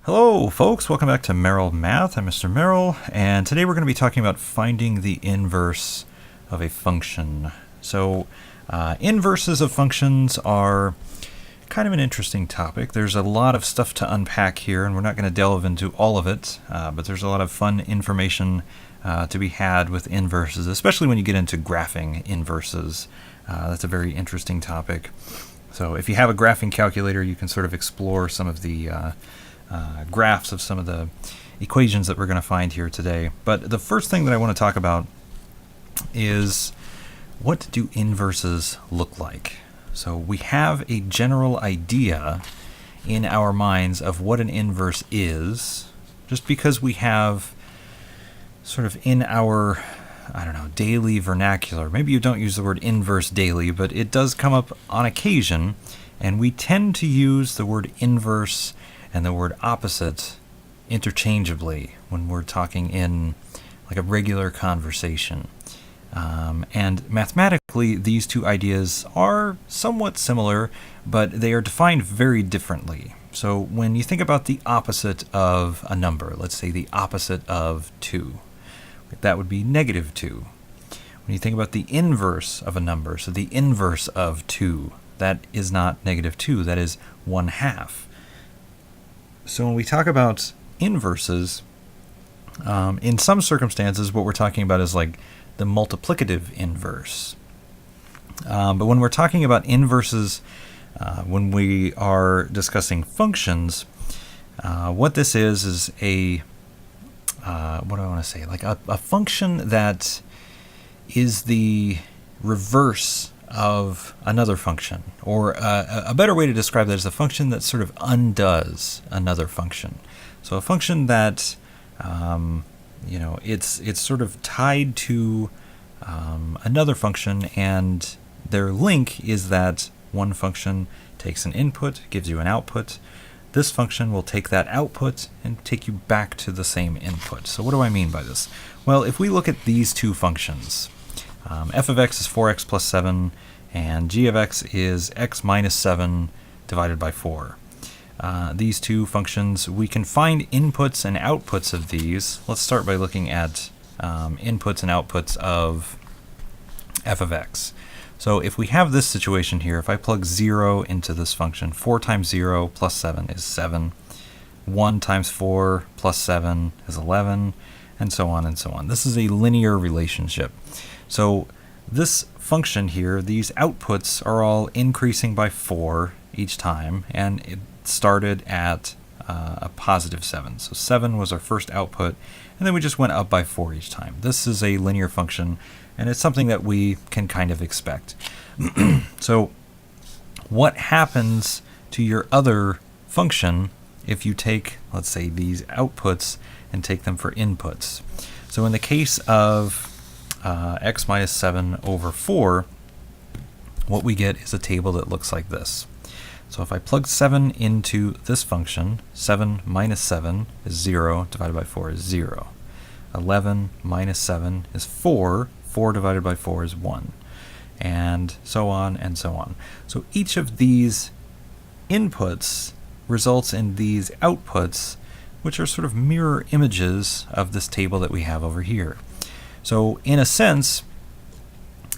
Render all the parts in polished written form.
Hello folks, welcome back to Merrill Math. I'm Mr. Merrill, and today we're going to be talking about finding the inverse of a function. So inverses of functions are kind of an interesting topic. There's a lot of stuff to unpack here, and we're not going to delve into all of it, but there's a lot of fun information to be had with inverses, especially when you get into graphing inverses. That's a very interesting topic. So if you have a graphing calculator, you can sort of explore some of the graphs of some of the equations that we're going to find here today. But the first thing that I want to talk about is, what do inverses look like? So we have a general idea in our minds of what an inverse is, just because we have sort of in our, daily vernacular. Maybe you don't use the word inverse daily, but it does come up on occasion, and we tend to use the word inverse and the word opposite interchangeably when we're talking in like a regular conversation. And mathematically, these two ideas are somewhat similar, but they are defined very differently. So when you think about the opposite of a number, let's say the opposite of 2, that would be negative 2. When you think about the inverse of a number, so the inverse of 2, that is not negative 2, that is 1/2. So when we talk about inverses, in some circumstances, what we're talking about is like the multiplicative inverse. But when we're talking about inverses, when we are discussing functions, what this is a, what do I want to say? Like a function that is the reverse of another function, or a better way to describe that is a function that sort of undoes another function. So a function that it's sort of tied to another function, and their link is that one function takes an input, gives you an output. This function will take that output and take you back to the same input. So what do I mean by this? Well, if we look at these two functions, f of x is 4x plus 7, and g of x is x minus 7 divided by 4. These two functions, we can find inputs and outputs of these. Let's start by looking at inputs and outputs of f of x. So if we have this situation here, if I plug 0 into this function, 4 times 0 plus 7 is 7. 1 times 4 plus 7 is 11, and so on and so on. This is a linear relationship. So this function here, these outputs are all increasing by 4 each time, and it started at a positive 7. So 7 was our first output, and then we just went up by 4 each time. This is a linear function, and it's something that we can kind of expect. So what happens to your other function if you take, let's say, these outputs and take them for inputs? So in the case of x minus 7 over 4, what we get is a table that looks like this. So if I plug 7 into this function, 7 minus 7 is 0, divided by 4 is 0. 11 minus 7 is 4, 4 divided by 4 is 1, and so on and so on. So each of these inputs results in these outputs, which are sort of mirror images of this table that we have over here. So in a sense,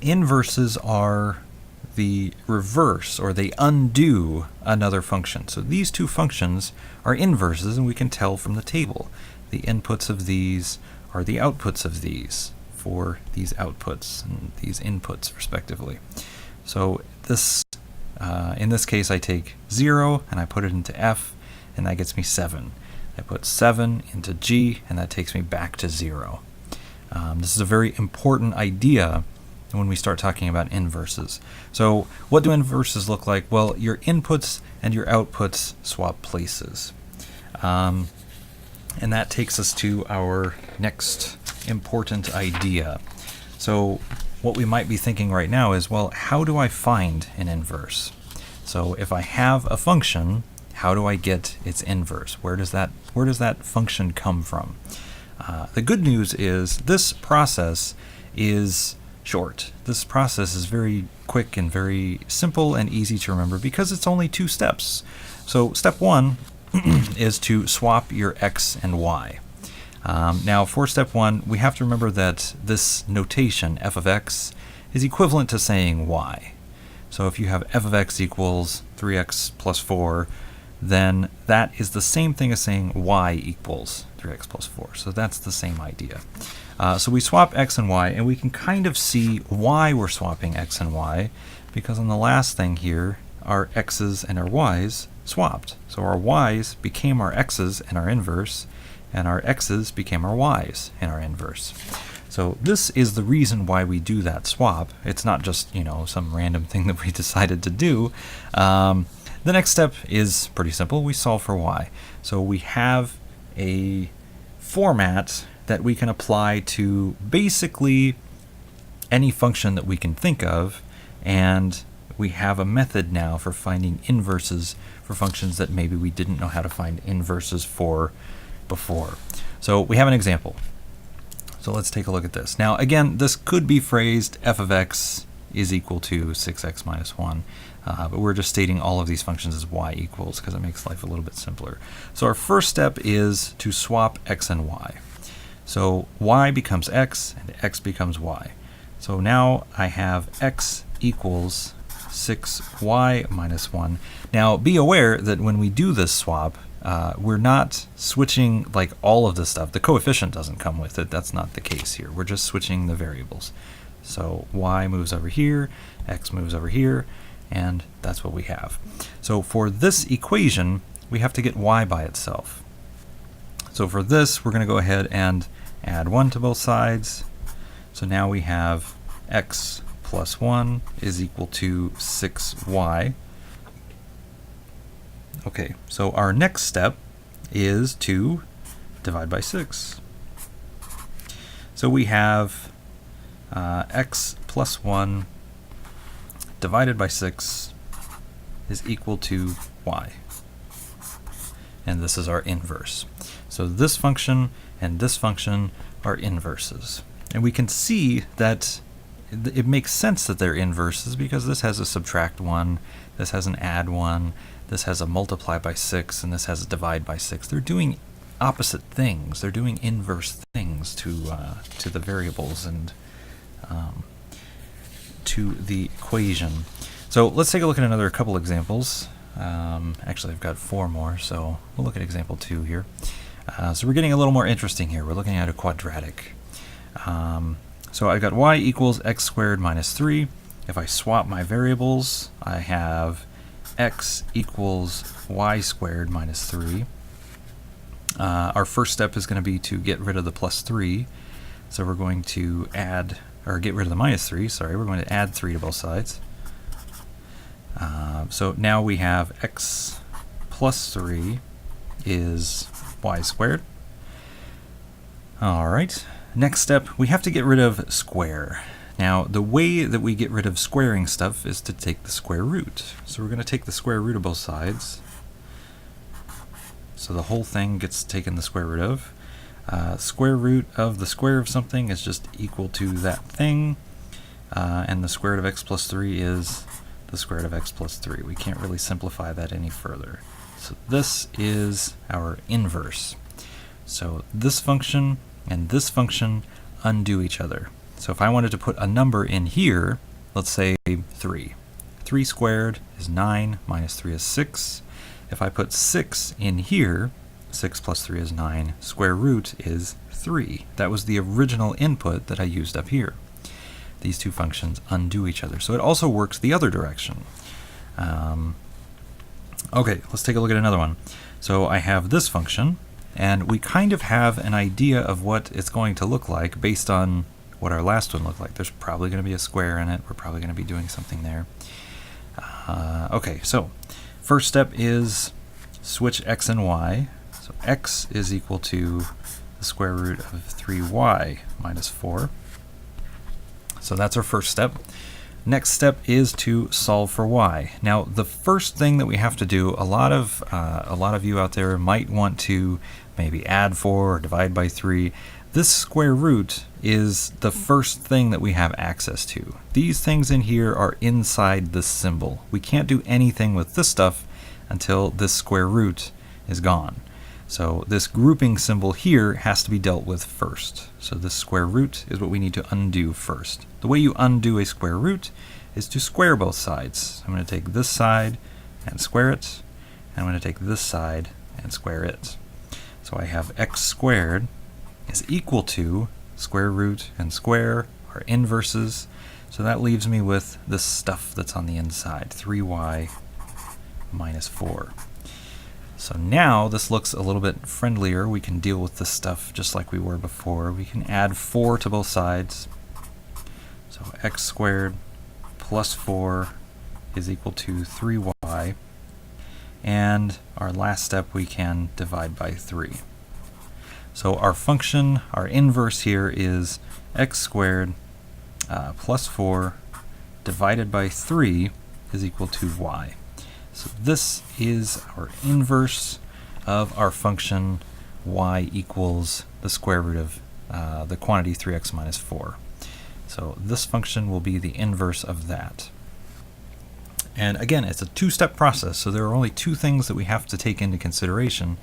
inverses are the reverse, or they undo another function. So these two functions are inverses, and we can tell from the table. The inputs of these are the outputs of these for these outputs and these inputs respectively. So this, in this case, I take 0 and I put it into f, and that gets me 7. I put 7 into g, and that takes me back to 0. This is a very important idea when we start talking about inverses. So what do inverses look like? Well, your inputs and your outputs swap places. And that takes us to our next important idea. So what we might be thinking right now is, well, how do I find an inverse? So if I have a function, how do I get its inverse? Where does that function come from? The good news is this process is short. This process is very quick and very simple and easy to remember because it's only 2 steps. So step 1 is to swap your x and y. Now for step 1, we have to remember that this notation, f of x, is equivalent to saying y. So if you have f of x equals 3x plus 4, then that is the same thing as saying y equals 3x plus 4. So that's the same idea. So we swap x and y, and we can kind of see why we're swapping x and y, because on the last thing here, our x's and our y's swapped. So our y's became our x's in our inverse, and our x's became our y's in our inverse. So this is the reason why we do that swap. It's not just, some random thing that we decided to do. The next step is pretty simple. We solve for y. So we have a format that we can apply to basically any function that we can think of, and we have a method now for finding inverses for functions that maybe we didn't know how to find inverses for before. So we have an example. So let's take a look at this. Now again, this could be phrased f of x is equal to 6x minus 1, but we're just stating all of these functions as y equals because it makes life a little bit simpler. So our first step is to swap x and y. So y becomes x and x becomes y. So now I have x equals 6y minus 1. Now be aware that when we do this swap, we're not switching like all of this stuff. The coefficient doesn't come with it. That's not the case here. We're just switching the variables. So y moves over here, x moves over here, and that's what we have. So for this equation, we have to get y by itself. So for this, we're going to go ahead and add 1 to both sides. So now we have x plus 1 is equal to 6y. Okay, so our next step is to divide by 6. So we have x plus 1 divided by 6 is equal to y. And this is our inverse. So this function and this function are inverses. And we can see that it makes sense that they're inverses because this has a subtract 1, this has an add 1, this has a multiply by 6, and this has a divide by 6. They're doing opposite things. They're doing inverse things to the variables and to the equation. So let's take a look at another couple examples. Actually, I've got 4 more, so we'll look at example 2 here. So we're getting a little more interesting here. We're looking at a quadratic. So I've got y equals x squared minus 3. If I swap my variables, I have x equals y squared minus 3. Our first step is going to be to get rid of the plus 3. So we're going to add, or get rid of the minus 3, sorry, we're going to add 3 to both sides. So now we have x plus 3 is y squared. All right, next step, we have to get rid of square. Now, the way that we get rid of squaring stuff is to take the square root. So we're going to take the square root of both sides. So the whole thing gets taken the square root of. Square root of the square of something is just equal to that thing. And the square root of x plus 3 is the square root of x plus 3. We can't really simplify that any further. So this is our inverse. So this function and this function undo each other. So if I wanted to put a number in here, let's say 3. 3 squared is 9, minus 3 is 6. If I put 6 in here, 6 plus 3 is 9. Square root is 3. That was the original input that I used up here. These two functions undo each other. So it also works the other direction. Okay, let's take a look at another one. So I have this function, and we kind of have an idea of what it's going to look like based on what our last one looked like. There's probably going to be a square in it. We're probably going to be doing something there. Okay, so first step is switch x and y. So x is equal to the square root of 3y minus 4. So that's our first step. Next step is to solve for y. Now, the first thing that we have to do, a lot of you out there might want to maybe add 4 or divide by 3. This square root is the first thing that we have access to. These things in here are inside this symbol. We can't do anything with this stuff until this square root is gone. So this grouping symbol here has to be dealt with first. So this square root is what we need to undo first. The way you undo a square root is to square both sides. I'm going to take this side and square it, and I'm going to take this side and square it. So I have x squared is equal to square root and square are inverses. So that leaves me with this stuff that's on the inside, 3y minus 4. So now this looks a little bit friendlier. We can deal with this stuff just like we were before. We can add 4 to both sides. So x squared plus 4 is equal to 3y. And our last step, we can divide by 3. So our function, our inverse here is x squared plus 4 divided by 3 is equal to y. So this is our inverse of our function y equals the square root of the quantity 3x minus 4. So this function will be the inverse of that. And again, it's a two-step process, so there are only two things that we have to take into consideration,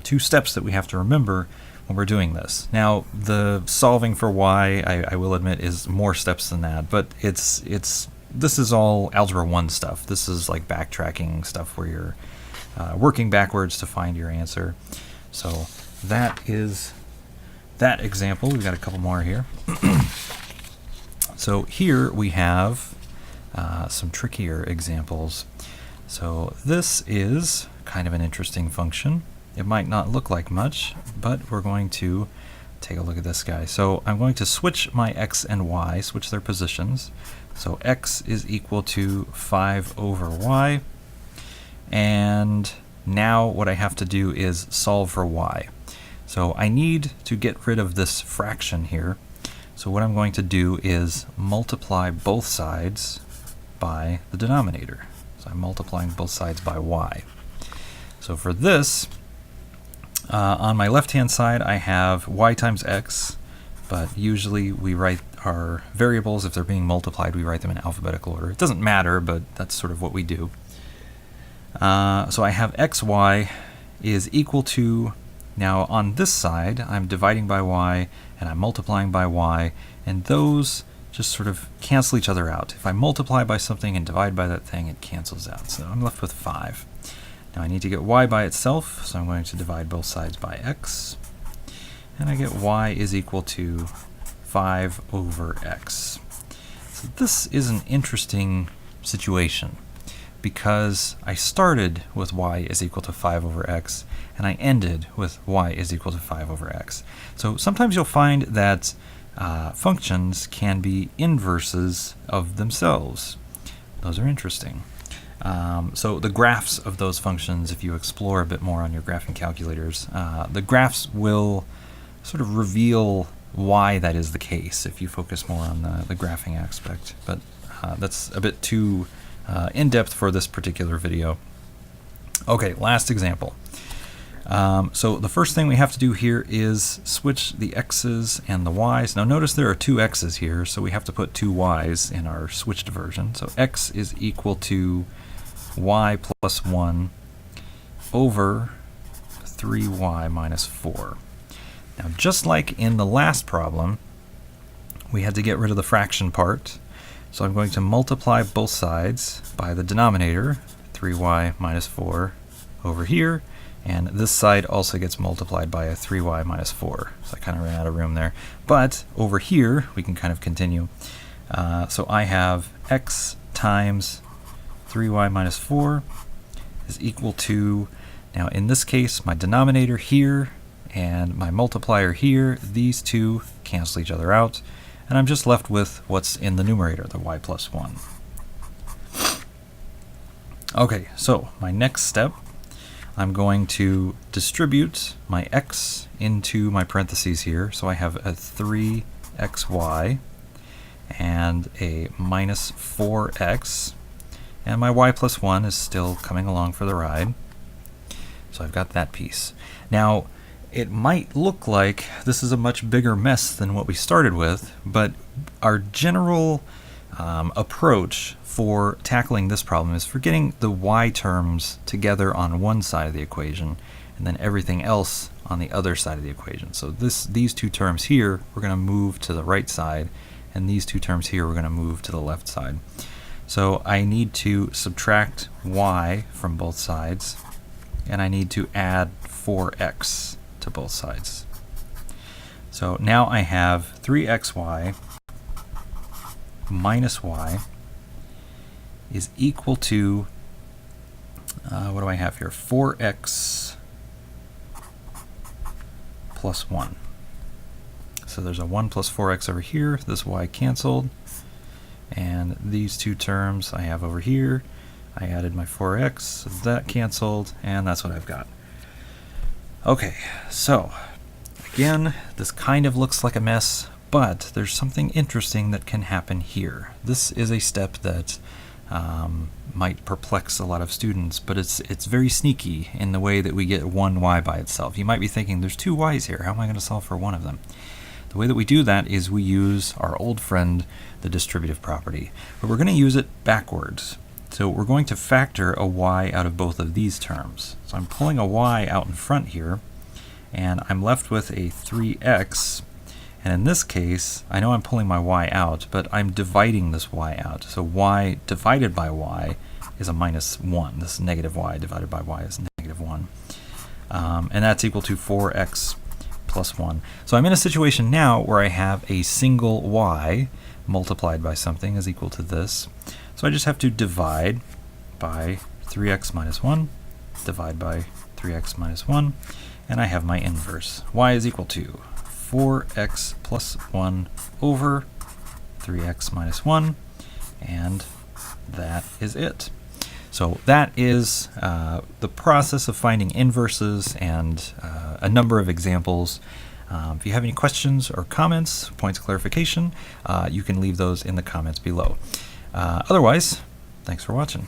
two steps that we have to remember when we're doing this. Now, the solving for y, I will admit, is more steps than that, but this is all Algebra 1 stuff. This is like backtracking stuff where you're working backwards to find your answer. So that is that example. We've got a couple more here. So here we have some trickier examples. So this is kind of an interesting function. It might not look like much, but we're going to take a look at this guy. So I'm going to switch my x and y, switch their positions. So x is equal to 5 over y. And now what I have to do is solve for y. So I need to get rid of this fraction here. So what I'm going to do is multiply both sides by the denominator. So I'm multiplying both sides by y. So for this, on my left-hand side, I have y times x, but usually we write our variables, if they're being multiplied, we write them in alphabetical order. It doesn't matter, but that's sort of what we do. So I have xy is equal to, now on this side, I'm dividing by y, and I'm multiplying by y, and those just sort of cancel each other out. If I multiply by something and divide by that thing, it cancels out. So I'm left with 5. Now I need to get y by itself, so I'm going to divide both sides by x. And I get y is equal to 5 over x. So this is an interesting situation because I started with y is equal to 5 over x, and I ended with y is equal to 5 over x. So sometimes you'll find that functions can be inverses of themselves. Those are interesting. So the graphs of those functions, if you explore a bit more on your graphing calculators, the graphs will sort of reveal why that is the case if you focus more on the graphing aspect. But that's a bit too in-depth for this particular video. Okay, last example. So the first thing we have to do here is switch the x's and the y's. Now notice there are two x's here, so we have to put two y's in our switched version. So x is equal to y plus 1 over 3y minus 4. Now just like in the last problem, we had to get rid of the fraction part. So I'm going to multiply both sides by the denominator, 3y minus 4 over here. And this side also gets multiplied by a 3y minus 4. So I kind of ran out of room there. But over here, we can kind of continue. So I have x times 3y minus 4 is equal to, now in this case, my denominator here and my multiplier here, these two cancel each other out. And I'm just left with what's in the numerator, the y plus 1. Okay, so my next step, I'm going to distribute my x into my parentheses here. So I have a 3xy and a minus 4x. And my y plus 1 is still coming along for the ride. So I've got that piece. Now, it might look like this is a much bigger mess than what we started with, but our general approach for tackling this problem is for getting the y terms together on one side of the equation and then everything else on the other side of the equation. So these two terms here, we're going to move to the right side, and these two terms here, we're going to move to the left side. So I need to subtract y from both sides, and I need to add 4x to both sides. So now I have 3xy minus y is equal to, what do I have here? 4x plus 1. So there's a 1 plus 4x over here. This y canceled. And these two terms I have over here. I added my 4x, so that canceled, and that's what I've got. Okay, so again, this kind of looks like a mess, but there's something interesting that can happen here. This is a step that might perplex a lot of students, but it's very sneaky in the way that we get one y by itself. You might be thinking, there's two y's here, how am I going to solve for one of them? The way that we do that is we use our old friend, the distributive property, but we're going to use it backwards. So we're going to factor a y out of both of these terms. So I'm pulling a y out in front here, and I'm left with a 3x, and in this case, I know I'm pulling my y out, but I'm dividing this y out. So y divided by y is a minus 1. This negative y divided by y is negative 1. And that's equal to 4x plus 1. So I'm in a situation now where I have a single y multiplied by something is equal to this. So I just have to divide by 3x minus 1, divide by 3x minus 1, and I have my inverse. Y is equal to 4x plus 1 over 3x minus 1, and that is it. So that is the process of finding inverses and a number of examples. If you have any questions or comments, points of clarification, you can leave those in the comments below. Otherwise, thanks for watching.